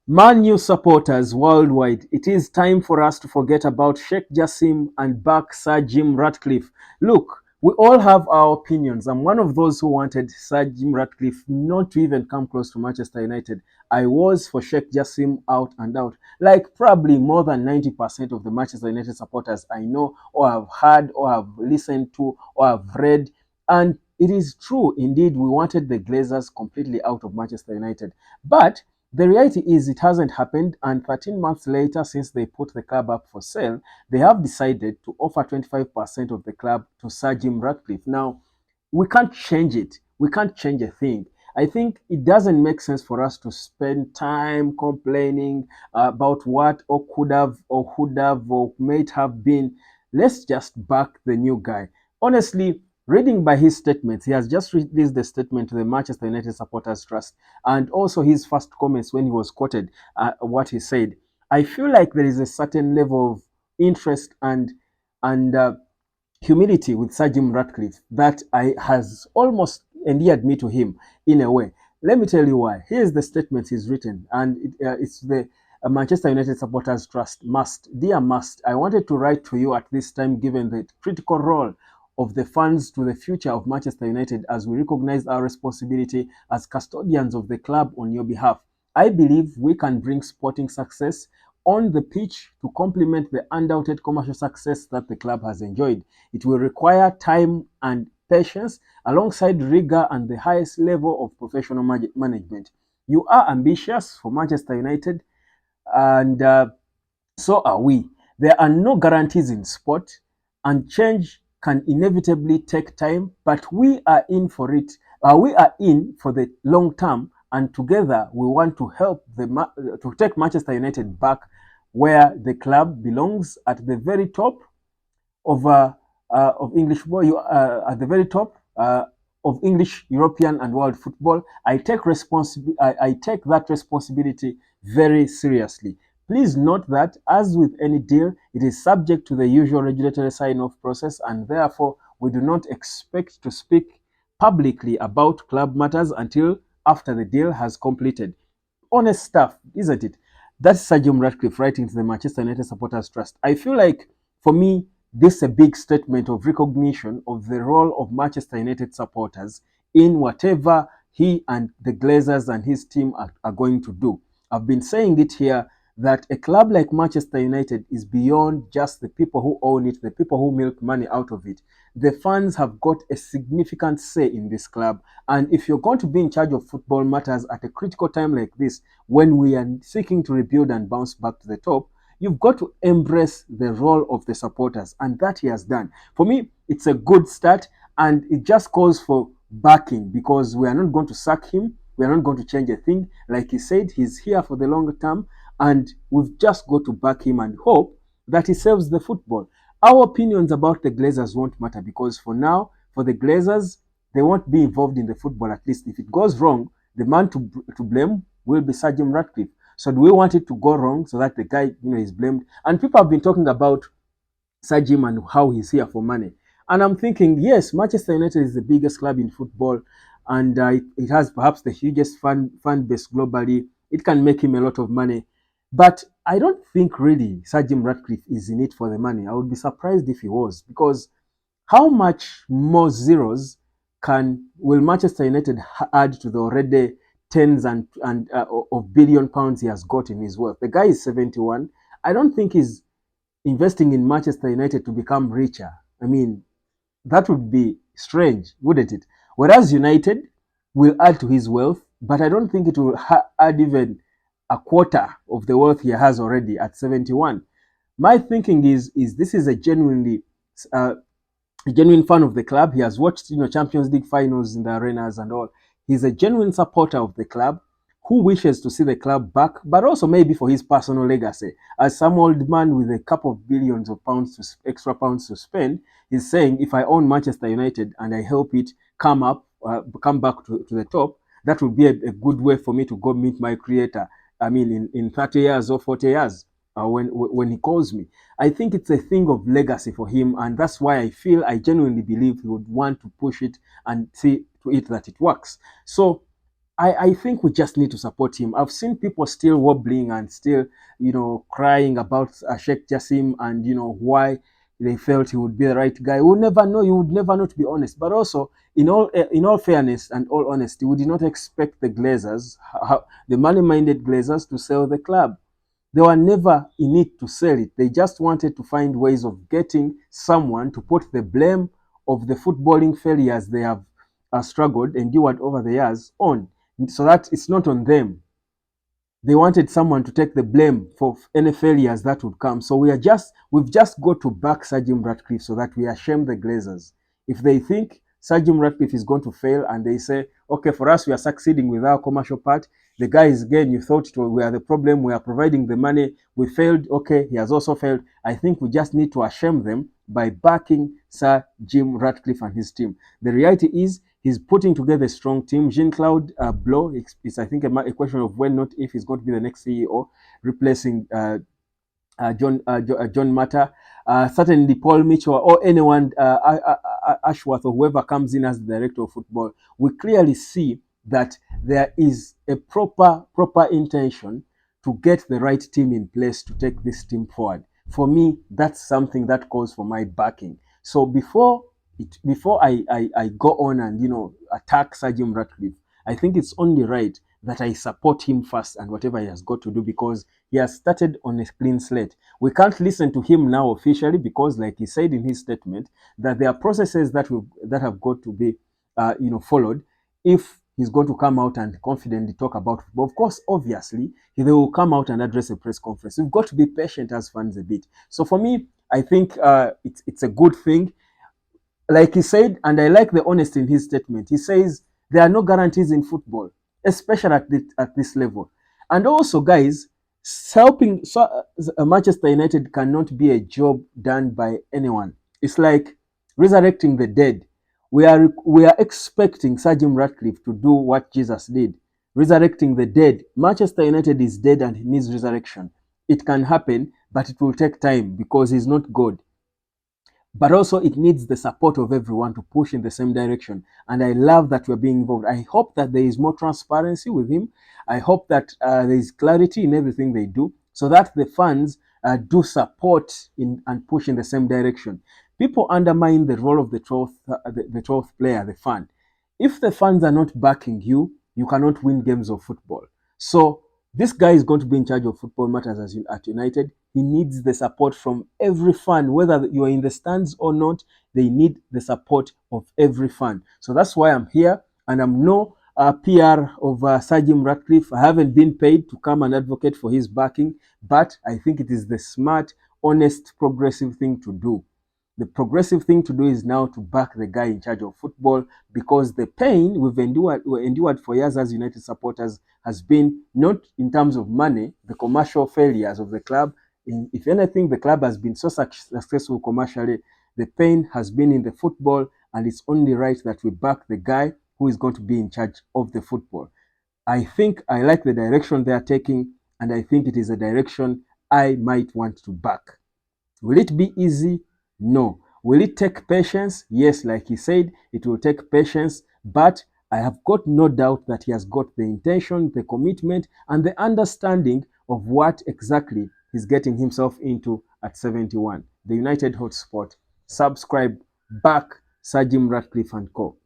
Man U supporters worldwide, it is time for us to forget about Sheikh Jassim and back Sir Jim Ratcliffe. Look, we all have our opinions. I'm one of those who wanted Sir Jim Ratcliffe not to even come close to Manchester United. I was for Sheikh Jassim out and out, like probably more than 90% of the Manchester United supporters I know or have heard or have listened to or have read. And it is true, indeed, we wanted the Glazers completely out of Manchester United. But the reality is it hasn't happened, and 13 months later, since they put the club up for sale, they have decided to offer 25% of the club to Sir Jim Ratcliffe. Now, we can't change it. We can't change a thing. I think it doesn't make sense for us to spend time complaining about what or could have or would have or might have been. Let's just back the new guy. Honestly, reading by his statements, he has just released the statement to the Manchester United Supporters Trust and also his first comments when he was quoted, what he said. I feel like there is a certain level of interest and humility with Sir Jim Ratcliffe that I has almost endeared me to him in a way. Let me tell you why. Here's the statement he's written, and it's the Manchester United Supporters Trust. Dear Must, I wanted to write to you at this time given the critical role of the fans to the future of Manchester United as we recognize our responsibility as custodians of the club on your behalf. I believe we can bring sporting success on the pitch to complement the undoubted commercial success that the club has enjoyed. It will require time and patience alongside rigor and the highest level of professional management. You are ambitious for Manchester United, and so are we. There are no guarantees in sport, and change can inevitably take time, but we are in for it. We are in for the long term, and together we want to help to take Manchester United back where the club belongs at the very top of English football. You at the very top of English, European, and world football. I take that responsibility very seriously. Please note that, as with any deal, it is subject to the usual regulatory sign-off process, and therefore we do not expect to speak publicly about club matters until after the deal has completed. Honest stuff, isn't it? That's Sir Jim Ratcliffe writing to the Manchester United Supporters Trust. I feel like, for me, this is a big statement of recognition of the role of Manchester United supporters in whatever he and the Glazers and his team are going to do. I've been saying it here that a club like Manchester United is beyond just the people who own it, the people who milk money out of it. The fans have got a significant say in this club. And if you're going to be in charge of football matters at a critical time like this, when we are seeking to rebuild and bounce back to the top, you've got to embrace the role of the supporters, and that he has done. For me, it's a good start, and it just calls for backing because we are not going to sack him. We are not going to change a thing. Like he said, he's here for the longer term, and we've just got to back him and hope that he saves the football. Our opinions about the Glazers won't matter because for now, for the Glazers, they won't be involved in the football. At least if it goes wrong, the man to blame will be Sir Jim Ratcliffe. So do we want it to go wrong so that the guy, is blamed? And people have been talking about Sir Jim and how he's here for money. And I'm thinking, yes, Manchester United is the biggest club in football, and it has perhaps the hugest fan base globally. It can make him a lot of money. But I don't think really Sir Jim Ratcliffe is in it for the money. I would be surprised if he was, because how much more zeros will Manchester United add to the already tens and of billion pounds he has got in his wealth? The guy is 71. I don't think he's investing in Manchester United to become richer. I mean, that would be strange, wouldn't it? Whereas United will add to his wealth, but I don't think it will add even a quarter of the wealth he has already at 71. My thinking is this is uh, a genuine fan of the club. He has watched, Champions League finals in the arenas and all. He's a genuine supporter of the club who wishes to see the club back, but also maybe for his personal legacy. As some old man with a couple of billions of extra pounds to spend, is saying, if I own Manchester United and I help it come back to the top, that would be a good way for me to go meet my creator. I mean, in 30 years or 40 years, when he calls me. I think it's a thing of legacy for him, and that's why I genuinely believe he would want to push it and see to it that it works. So I think we just need to support him. I've seen people still wobbling and still, crying about Sheikh Jassim and, why they felt he would be the right guy. We'll never know. You would never know, to be honest. But also, in all fairness and all honesty, we did not expect the Glazers, the money-minded Glazers, to sell the club. They were never in it to sell it. They just wanted to find ways of getting someone to put the blame of the footballing failures they have struggled, endured over the years on, so that it's not on them. They wanted someone to take the blame for any failures that would come. So we've just got to back Sir Jim Ratcliffe so that we shame the Glazers. If they think Sir Jim Ratcliffe is going to fail and they say, okay, for us we are succeeding with our commercial part. The guys, again, you thought we are the problem, we are providing the money, we failed, okay, he has also failed. I think we just need to shame them by backing Sir Jim Ratcliffe and his team. The reality is he's putting together a strong team. Jean-Claude Blo is, I think, a question of when, not if, he's going to be the next CEO, replacing John Matter. Certainly Paul Mitchell or anyone, Ashworth or whoever comes in as the director of football, we clearly see that there is a proper intention to get the right team in place to take this team forward. For me, that's something that calls for my backing. So before I go on and attack Sir Jim Ratcliffe, I think it's only right that I support him first and whatever he has got to do, because he has started on a clean slate. We can't listen to him now officially because, like he said in his statement, that there are processes that have got to be followed if he's going to come out and confidently talk about football. Of course, obviously, they will come out and address a press conference. We've got to be patient as fans a bit. So for me, I think it's a good thing. Like he said, and I like the honesty in his statement. He says there are no guarantees in football, especially at this level. And also, guys, helping Manchester United cannot be a job done by anyone. It's like resurrecting the dead. We are expecting Sir Jim Ratcliffe to do what Jesus did, resurrecting the dead. Manchester United is dead and he needs resurrection. It can happen, but it will take time because he's not God. But also it needs the support of everyone to push in the same direction. And I love that we're being involved. I hope that there is more transparency with him. I hope that there is clarity in everything they do so that the fans do support and push in the same direction. People undermine the role of the 12th player, the fan. If the fans are not backing you, you cannot win games of football. So this guy is going to be in charge of football matters at United. He needs the support from every fan, whether you are in the stands or not. They need the support of every fan. So that's why I'm here, and I'm no PR of Sir Jim Ratcliffe. I haven't been paid to come and advocate for his backing, but I think it is the smart, honest, progressive thing to do. The progressive thing to do is now to back the guy in charge of football, because the pain we endured for years as United supporters has been not in terms of money, the commercial failures of the club. If anything, the club has been so successful commercially. The pain has been in the football, and it's only right that we back the guy who is going to be in charge of the football. I think I like the direction they are taking, and I think it is a direction I might want to back. Will it be easy? No. Will it take patience? Yes, like he said, it will take patience, but I have got no doubt that he has got the intention, the commitment, and the understanding of what exactly he's getting himself into at 71. The United Hotspot. Subscribe, back Sir Jim Ratcliffe and Co.